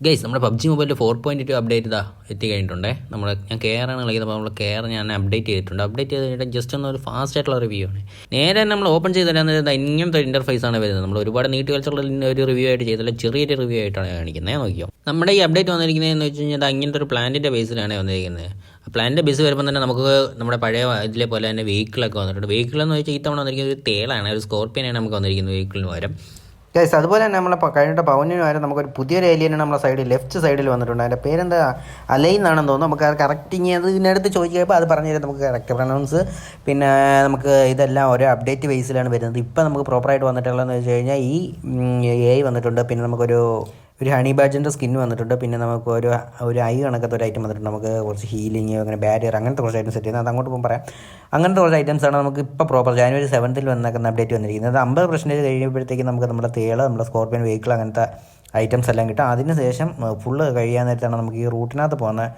Guys നമ്മുടെ PUBG മൊബൈലിൽ 4.2 update എത്തി കഴിഞ്ഞിട്ടുണ്ടേ. ഞാൻ കെയറാണ് കളിക്കുന്നത്. അപ്പോൾ നമ്മൾ കെയർ ഞാൻ അപ്ഡേറ്റ് ചെയ്തിട്ടുണ്ട്. അപ്ഡേറ്റ് ചെയ്ത് കഴിഞ്ഞിട്ട് ജസ്റ്റ് ഒരു ഫാസ്റ്റ് ആയിട്ടുള്ള റിവ്യൂ ആണ്. നേരെ നമ്മൾ ഓപ്പൺ ചെയ്ത് തരാൻ ഇങ്ങനത്തെ ഇൻ്റർഫേസ് ആണ് വരുന്നത്. നമ്മൾ ഒരുപാട് നീട്ടി കളിച്ചുള്ള ഒരു റിവ്യൂ ആയിട്ട് ചെയ്തില്ല, ചെറിയൊരു റിവ്യൂ ആയിട്ടാണ് കാണിക്കുന്നത്. നോക്കിയോ, നമ്മുടെ ഈ അപ്ഡേറ്റ് വന്നിരിക്കുന്നതെന്ന് വെച്ച് കഴിഞ്ഞാൽ അങ്ങനത്തെ ഒരു പ്ലാന്റിൻ്റെ ബേസിലാണ് വന്നിരിക്കുന്നത്. ആ പ്ലാന്റിൻ്റെ ബേസ് വരുമ്പോൾ തന്നെ നമുക്ക് നമ്മുടെ പഴയ ഇതിലെ പോലെ തന്നെ വെഹിക്കിളൊക്കെ വന്നിട്ടുണ്ട്. വെഹിക്കിൾ എന്ന് വെച്ചാൽ ഈ തവണ വന്നിരിക്കുന്നത് ഒരു തേളാണ്, ഒരു സ്കോർപ്പിയനാണ് നമുക്ക് വന്നിരിക്കുന്നത് വെഹിക്കിളിന് പകരം. ഗൈസ്, അതുപോലെ തന്നെ നമ്മളെ കഴിഞ്ഞ പവനിന് വരെ നമുക്കൊരു പുതിയൊരു ഏലിയനാണ് നമ്മളെ സൈഡിൽ ലെഫ്റ്റ് സൈഡിൽ വന്നിട്ടുണ്ട്. അതിൻ്റെ പേരെന്താ, അലൈൻ എന്നാണെന്ന് തോന്നുന്നു. നമുക്ക് അത് കറക്റ്റിങ് അത് ഇതിനടുത്ത് ചോദിക്കുമ്പോൾ അത് പറഞ്ഞു തരാം, നമുക്ക് കറക്റ്റ് പ്രൊനൗൺസ്. പിന്നെ നമുക്ക് ഇതെല്ലാം ഓരോ അപ്ഡേറ്റ് ബേസിലാണ് വരുന്നത്. ഇപ്പം നമുക്ക് പ്രോപ്പറായിട്ട് വന്നിട്ടുള്ളതെന്ന് വെച്ച് കഴിഞ്ഞാൽ ഈ AI വന്നിട്ടുണ്ട്. പിന്നെ നമുക്കൊരു ഹണി ബാഡ്ജിൻ്റെ സ്കിൻ വന്നിട്ടുണ്ട്. പിന്നെ നമുക്ക് ഒരു ഐ കണക്കത്തെ ഒരു ഐറ്റം വന്നിട്ടുണ്ട്. നമുക്ക് കുറച്ച് ഹീലിംഗ്, അങ്ങനെ ബാരിയർ, അങ്ങനത്തെ കുറച്ച് ഐറ്റം സെറ്റ് ചെയ്യുന്നത്. അത് അങ്ങോട്ട് പോകുമ്പോൾ പറയാം. അങ്ങനത്തെ കുറച്ച് ഐറ്റംസാണ് നമുക്ക് ഇപ്പോൾ പ്രോപ്പർ January 7th വന്നേക്കുന്ന അപ്ഡേറ്റ് വന്നിരിക്കുന്നത്. 50% കഴിയുമ്പോഴത്തേക്ക് നമുക്ക് നമ്മുടെ തേള്, നമ്മുടെ സ്കോർപ്പിയൻ വെഹിക്കിൾ, അങ്ങനത്തെ ഐറ്റംസ് എല്ലാം കിട്ടും. അതിന് ശേഷം ഫുള്ള് കഴിയാൻ നേരത്താണ് നമുക്ക് ഈ റൂട്ടിനകത്ത് പോകുന്ന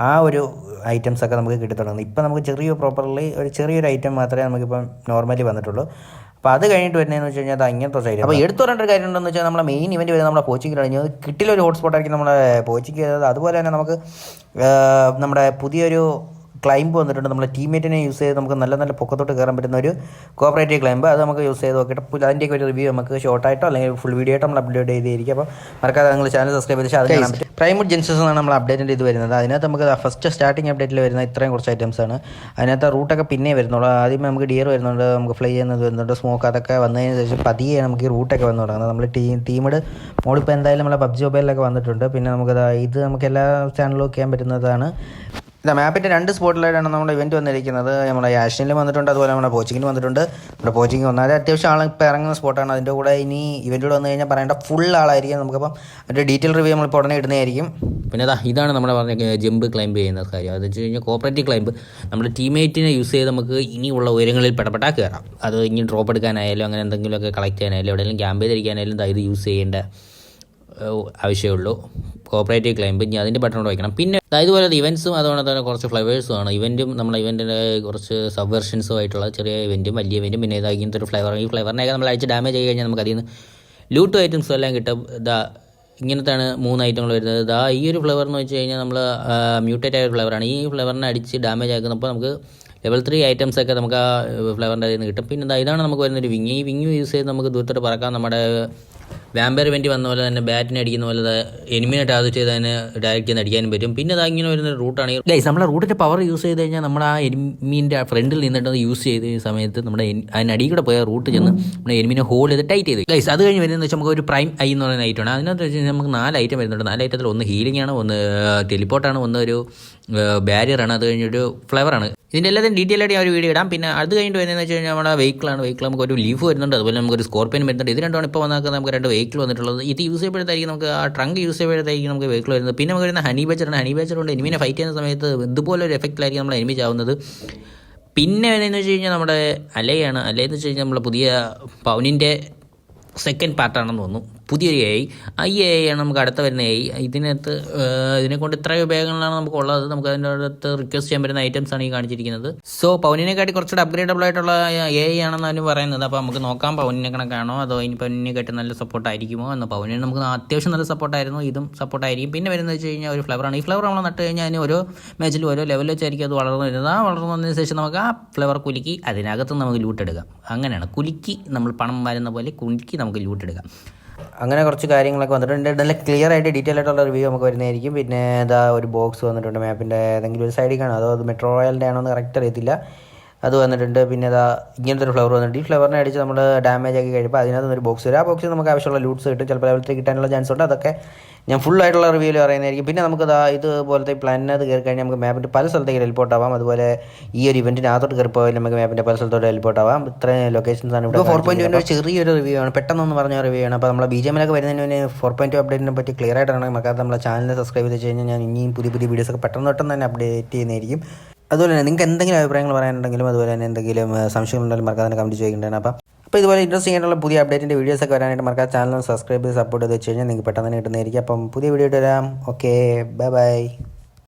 ആ ഒരു ഐറ്റംസൊക്കെ നമുക്ക് കിട്ടിത്തുടങ്ങുന്നത്. ഇപ്പം നമുക്ക് ചെറിയൊരു ഐറ്റം മാത്രമേ നമുക്കിപ്പം നോർമലി വന്നിട്ടുള്ളൂ. അപ്പോൾ അത് കഴിഞ്ഞിട്ട് വരുന്നതെന്ന് വെച്ച് കഴിഞ്ഞാൽ അത് അങ്ങനത്തെ സൈഡ്. അപ്പോൾ എടുത്തു പറയേണ്ട ഒരു കാര്യം ഉണ്ടെന്ന് വെച്ചാൽ നമ്മളെ മെയിൻ ഇവൻറ്റ് വരുന്നത് നമ്മുടെ പോച്ചിക്ക് കഴിഞ്ഞു. കിട്ടിലൊരു ഹോട്ട്സ്പോട്ടായിരിക്കും നമ്മുടെ പോച്ചിക്ക്. അതുപോലെ തന്നെ നമുക്ക് നമ്മുടെ പുതിയൊരു ക്ലൈംബ് വന്നിട്ടുണ്ട്. നമ്മുടെ ടീമേറ്റിനെ യൂസ് ചെയ്ത് നമുക്ക് നല്ല നല്ല പൊക്കത്തോട്ട് കയറാൻ പറ്റുന്ന ഒരു കോപ്പറേറ്റീവ് ക്ലൈംബ്. അത് നമുക്ക് യൂസ് ചെയ്ത് നോക്കിയിട്ട് അതിൻ്റെയൊക്കെ ഒരു റിവ്യൂ നമുക്ക് ഷോർട്ടായിട്ടോ അല്ലെങ്കിൽ ഫുൾ വീഡിയോ ആയിട്ടോ നമ്മൾ അപ്ലോഡ് ചെയ്തിരിക്കും. അപ്പോൾ മറക്കാതെ നിങ്ങൾ ചാനൽ സബ്സ്ക്രൈബ് ചെയ്ത് അത് കാണാൻ പറ്റും. പ്രൈമൂട്ട് ജെൻസസ് ആണ് നമ്മൾ അപ്ഡേറ്റിൻ്റെ ഇത് വരുന്നത്. അതിനകത്ത് നമുക്ക് ഫസ്റ്റ് സ്റ്റാർട്ടിങ് അപ്ഡേറ്റിൽ വരുന്ന ഇത്രയും കുറച്ച് ഐറ്റംസാണ്. അതിനകത്ത് റൂട്ടൊക്കെ പിന്നെ വരുന്നുള്ളൂ. ആദ്യമേ നമുക്ക് ഡിയർ വരുന്നുണ്ട്, നമുക്ക് ഫ്ലൈ ചെയ്യുന്നത് വരുന്നുണ്ട്, സ്മോക്ക്, അതൊക്കെ വന്നതിന് ശേഷം പതിയെ നമുക്ക് ഈ റൂട്ടൊക്കെ വന്നു തുടങ്ങുന്നത്. നമ്മൾ ടീമിഡ് മോളിപ്പോൾ എന്തായാലും നമ്മളെ പബ്ജി മൊബൈലിലൊക്കെ വന്നിട്ടുണ്ട്. പിന്നെ നമുക്കത് ഇത് നമുക്ക് എല്ലാ ചാനലിലും ചെയ്യാൻ പറ്റുന്നതാണ്. മാപ്പിൻ്റെ 2 സ്പോട്ടിലായിട്ടാണ് നമ്മുടെ ഇവൻറ്റ് വന്നിരിക്കുന്നത്. നമ്മുടെ ആഷനിലും വന്നിട്ടുണ്ട്, അതുപോലെ നമ്മുടെ കോച്ചിങ്ങിന് വന്നിട്ടുണ്ട്. നമ്മുടെ കോച്ചിങ് വന്നാൽ അത്യാവശ്യം ആൾ ഇപ്പോൾ ഇറങ്ങുന്ന സ്പോട്ടാണ്. അതിൻ്റെ കൂടെ ഇനി ഇവൻറ്റുകൾ വന്നു കഴിഞ്ഞാൽ പറയേണ്ട ഫുൾ ആളായിരിക്കും. നമുക്കപ്പം അതിൻ്റെ ഡീറ്റെയിൽ റിവ്യൂ നമ്മളിപ്പോൾ ഉടനെ ഇടുന്നതായിരിക്കും. പിന്നെ ഇതാണ് നമ്മുടെ പറഞ്ഞ ജമ്പ് ക്ലൈംബ് ചെയ്യുന്ന കാര്യം. അത് വെച്ച് കഴിഞ്ഞാൽ കോപ്പറേറ്റീവ് ക്ലൈംബ് നമ്മുടെ ടീമേറ്റിനെ യൂസ് ചെയ്ത് നമുക്ക് ഇനിയുള്ള ഉയരങ്ങളിൽ പെടപ്പെട്ടാൽ കയറാം. അത് ഇനി ഡ്രോപ്പ് എടുക്കാനായാലും അങ്ങനെ എന്തെങ്കിലുമൊക്കെ കളക്ട് ചെയ്യാനായാലും എവിടെയെങ്കിലും ക്യാമ്പ് ചെയ്തിരിക്കാനായാലും ഇത് യൂസ് ചെയ്യേണ്ട ആവശ്യമുള്ളൂ. കോപ്പറേറ്റീവ് ക്ലൈംബ് ഇനി അതിൻ്റെ ബട്ടൺ വയ്ക്കണം. പിന്നെ ഇതുപോലെ ഇവൻറ്റ്സും അതുപോലെ തന്നെ കുറച്ച് ഫ്ലവേഴ്സും ആണ്. ഇവൻറ്റും നമ്മളെ ഇവൻറ്റിൻ്റെ കുറച്ച് സബ്വേർഷൻസും ആയിട്ടുള്ള ചെറിയ ഇവൻറ്റും വലിയ ഇവൻറ്റും പിന്നെ ഇങ്ങനത്തെ ഒരു ഫ്ലേവർ. ഈ ഫ്ലേവറിനെയൊക്കെ നമ്മൾ അടിച്ച് ഡാമേജ് ആയി കഴിഞ്ഞാൽ നമുക്ക് അതിൽ നിന്ന് ലൂട്ട് ഐറ്റംസും എല്ലാം കിട്ടും. ഇങ്ങനത്തെയാണ് 3 ഐറ്റങ്ങൾ വരുന്നത്. ഈ ഒരു ഫ്ലേവർ എന്ന് വെച്ച് കഴിഞ്ഞാൽ നമ്മൾ മ്യൂട്ടേറ്റ് ആയ ഒരു ഫ്ലേവറാണ്. ഈ ഫ്ലേവറിനെ അടിച്ച് ഡാമേജ് ആക്കുന്നപ്പോൾ നമുക്ക് ലെവൽ 3 ഐറ്റംസൊക്കെ നമുക്ക് ആ ഫ്ലേവറിൻ്റെ അതിൽ നിന്ന് കിട്ടും. പിന്നെ ഇതാണ് നമുക്ക് വരുന്നൊരു വിങ്. ഈ വിങ് യൂസ് ചെയ്ത് നമുക്ക് ദൂരത്തോട്ട് പറക്കാം. നമ്മുടെ വാമ്പയർ ഇവൻറ്റ് വന്ന പോലെ തന്നെ ബാറ്റിനെ അടിക്കുന്ന പോലെ എനിമിനെ ടാർഗറ്റ് ചെയ്ത് അതിനെ ഡയറക്റ്റ് ചെയ്ത് അടിക്കാനും പറ്റും. പിന്നെ ഇങ്ങനെ വരുന്ന റൂട്ടാണ്. ഗൈസ്, നമ്മുടെ റൂട്ടിൻ്റെ പവർ യൂസ് ചെയ്ത് കഴിഞ്ഞാൽ നമ്മുടെ ആ എനിമീൻ്റെ ഫ്രണ്ടിൽ നിന്നിട്ട് യൂസ് ചെയ്ത സമയത്ത് നമ്മുടെ അതിനടിയിൽ കൂടെ പോയ റൂട്ട് ചെന്ന് നമ്മുടെ എനിമിനെ ഹോൾഡ് ചെയ്ത് ടൈറ്റ് ചെയ്ത്. ഗൈസ്, അത് കഴിഞ്ഞ് വരുന്നതെന്ന് വെച്ചാൽ നമുക്ക് ഒരു പ്രൈം ഐ എന്ന് പറയുന്ന ഐറ്റമാണ്. അതിനകത്ത് വെച്ച് കഴിഞ്ഞാൽ നമുക്ക് 4 ഐറ്റം വരുന്നുണ്ട്. 4 ഐറ്റത്തിൽ ഒന്ന് ഹീലിംഗ് ആണ്, ഒന്ന് ടെലിപ്പോർട്ടാണ്, ഒന്ന് ഒരു ബാരിയറാണ്, അത് കഴിഞ്ഞൊരു ഫ്ലേവറാണ്. ഇതിൻ്റെ എല്ലാത്തിനും ഡീറ്റെയിൽ ആയിട്ട് ഒരു വീഡിയോ ഇടാം. പിന്നെ അത് കഴിഞ്ഞിട്ട് വരുന്നതെന്ന് വെച്ച് കഴിഞ്ഞാൽ നമ്മുടെ വെഹിക്കിളാണ്. വെഹിക്കിൾ നമുക്ക് ഒരു ലീഫ് വരുന്നുണ്ട്, അതുപോലെ നമുക്കൊരു സ്കോർപ്പിയൻ വരുന്നുണ്ട്. ഇത് രണ്ടാണ് ഇപ്പോൾ വന്നാൽ നമുക്ക് 2 വെഹിക്കിൾ വന്നിട്ടുള്ളത്. ഇത് യൂസ് ചെയ്യുമ്പോഴത്തായിരിക്കും നമുക്ക് ആ ട്രങ്ക് യൂസ് ചെയ്യുമ്പോഴത്തായിരിക്കും നമുക്ക് വെഹിക്കിൾ വരുന്നത്. പിന്നെ നമുക്ക് വരുന്ന ഹണി ബാച്ചറാണ്. ഹണി ബാച്ചർ കൊണ്ട് എനിമിനെ ഫൈറ്റ് ചെയ്യുന്ന സമയത്ത് ഇതുപോലെ ഒരു എഫക്റ്റിലായിരിക്കും നമ്മൾ എനിമി ചാവുന്നത്. പിന്നെ വരുന്നതെന്ന് വെച്ച് കഴിഞ്ഞാൽ നമ്മുടെ അലയാണ്. അലയെന്ന് വെച്ച് കഴിഞ്ഞാൽ നമ്മുടെ പുതിയ പൗനിൻ്റെ സെക്കൻഡ് പാർട്ടാണെന്ന് തോന്നുന്നു. പുതിയൊരു AI. ഈ AI ആണ് നമുക്ക് അടുത്ത വരുന്ന AI. ഇതിനെക്കൊണ്ട് ഇത്രയും ഉപയോഗങ്ങളാണ് നമുക്കുള്ളത്. നമുക്ക് അതിൻ്റെ അടുത്ത് റിക്വസ്റ്റ് ചെയ്യാൻ പറ്റുന്ന ഐറ്റംസ് ആണ് ഈ കാണിച്ചിരിക്കുന്നത്. സോ പൗനിനെക്കാട്ടി കുറച്ചുകൂടെ അപ്ഗ്രേഡബിൾ ആയിട്ടുള്ള AI ആണെന്നാണ് പറയുന്നത്. അപ്പോൾ നമുക്ക് നോക്കാം പൗനിനെ കണക്കാണോ അതോ ഇനി പൗനിനെക്കാട്ടി നല്ല സപ്പോർട്ടായിരിക്കുമോ എന്ന്. പൗനിന് നമുക്ക് അത്യാവശ്യം നല്ല സപ്പോർട്ടായിരുന്നു, ഇതും സപ്പോർട്ടായിരിക്കും. പിന്നെ വരുന്നത് വെച്ച് കഴിഞ്ഞാൽ ഒരു ഫ്ലേവറാണ്. ഈ ഫ്ലേവർ നമ്മൾ നട്ട് കഴിഞ്ഞാൽ അതിന് ഓരോ മാച്ചിലും ഓരോ ലെവൽ വെച്ചായിരിക്കും അത് വളർന്നു വരുന്നത്. ആ വളർന്നു വന്നതിന് ശേഷം നമുക്ക് ആ ഫ്ലേവർ കുലുക്കി അതിനകത്ത് നമുക്ക് ലൂട്ട് എടുക്കാം. അങ്ങനെയാണ് കുലുക്കി നമ്മൾ പണം വരുന്ന പോലെ കുലുക്കി നമുക്ക് ലൂട്ട് എടുക്കാം. അങ്ങനെ കുറച്ച് കാര്യങ്ങളൊക്കെ വന്നിട്ടുണ്ട്. നല്ല ക്ലിയർ ആയിട്ട് ഡീറ്റെയിൽ ആയിട്ടുള്ള റിവ്യൂ നമുക്ക് വരുന്നതായിരിക്കും. പിന്നെ ഒരു ബോക്സ് വന്നിട്ടുണ്ട് മാപ്പിൻ്റെ ഏതെങ്കിലും ഒരു സൈഡിൽ കാണും. അത് മെട്രോ റോയലിൻ്റെ ആണോ എന്ന് കറക്റ്റ് അറിയത്തില്ല. അത് വന്നിട്ടുണ്ട്. പിന്നെ ഇങ്ങനത്തെ ഒരു ഫ്ലവർ വന്നിട്ടുണ്ട്. ഈ ഫ്ലവറിനെ അടിച്ച് നമ്മൾ ഡാമേജ് ആക്കി കഴിയുമ്പോൾ അതിനകത്ത് ഒരു ബോക്സ് വരും. ആ ബോക്സിൽ നമുക്ക് ആവശ്യമുള്ള ലൂട്ട്സ് കിട്ടും. ചിലപ്പോൾ ലെവൽ 3 കിട്ടാനുള്ള ചാൻസ് ഉണ്ട്. അതൊക്കെ ഞാൻ ഫുള്ളായിട്ടുള്ള റിവ്യൂവിൽ പറയുന്നതായിരിക്കും. പിന്നെ നമുക്ക് ഇതുപോലത്തെ പ്ലാനിനകത്ത് കയറി കഴിഞ്ഞാൽ നമുക്ക് മാപ്പിൻ്റെ പല സ്ഥലത്തേക്ക് ടെലിപ്പോർട്ട് ആവാം. അതുപോലെ ഈ ഒരു ഇവൻറ്റിനകത്തോട്ട് കയറി പോയാൽ നമുക്ക് മാപ്പിൻ്റെ പല സ്ഥലത്തോട്ട് ടെലിപ്പോർട്ട് ആവാം. ഇത്രയും ലൊക്കേഷൻസ് ആണ് ഇവിടെ. 4.2 ഒരു ചെറിയൊരു റിവ്യൂ ആണ്, പെട്ടെന്നൊന്ന് പറഞ്ഞ റിവ്യൂ ആണ്. അപ്പോൾ നമ്മളെ BGMലൊക്കെ വരുന്നതിന് മുന്നേ 4.2 അപ്ഡേറ്റിനെ പറ്റി ക്ലിയർ ആയിട്ടാണ് നമുക്ക് നമ്മളെ ചാനൽ സബ്സ്ക്രൈബ് ചെയ്ത് കഴിഞ്ഞാൽ ഞാൻ ഇനിയും പുതിയ വീഡിയോസൊക്കെ പെട്ടെന്ന് തന്നെ അപ്ഡേറ്റ് ചെയ്യുന്നതായിരിക്കും. അതുപോലെ തന്നെ നിങ്ങൾക്ക് എന്തെങ്കിലും അഭിപ്രായങ്ങൾ പറയാനുണ്ടെങ്കിലും അതുപോലെ തന്നെ എന്തെങ്കിലും സംശയങ്ങളുണ്ടെങ്കിലും മറക്കാതെ കമൻറ്റ് ചെയ്യുന്നുണ്ടാണ്. അപ്പോൾ ഇതുപോലെ ഇൻട്രസ്റ്റിംഗ് ആയിട്ടുള്ള പുതിയ അപ്ഡേറ്റിൻ്റെ വീഡിയോസൊക്കെ വരാനായിട്ട് മറക്കാതെ ചാനൽ സബ്സ്ക്രൈബ് ചെയ്ത് സപ്പോർട്ട് ചെയ്ത് വെച്ച് കഴിഞ്ഞാൽ നിങ്ങൾക്ക് പെട്ടെന്ന് തന്നെ കിട്ടുന്നതായിരിക്കും. അപ്പം പുതിയ വീഡിയോ ഇട്ട് വരാം. Okay, by.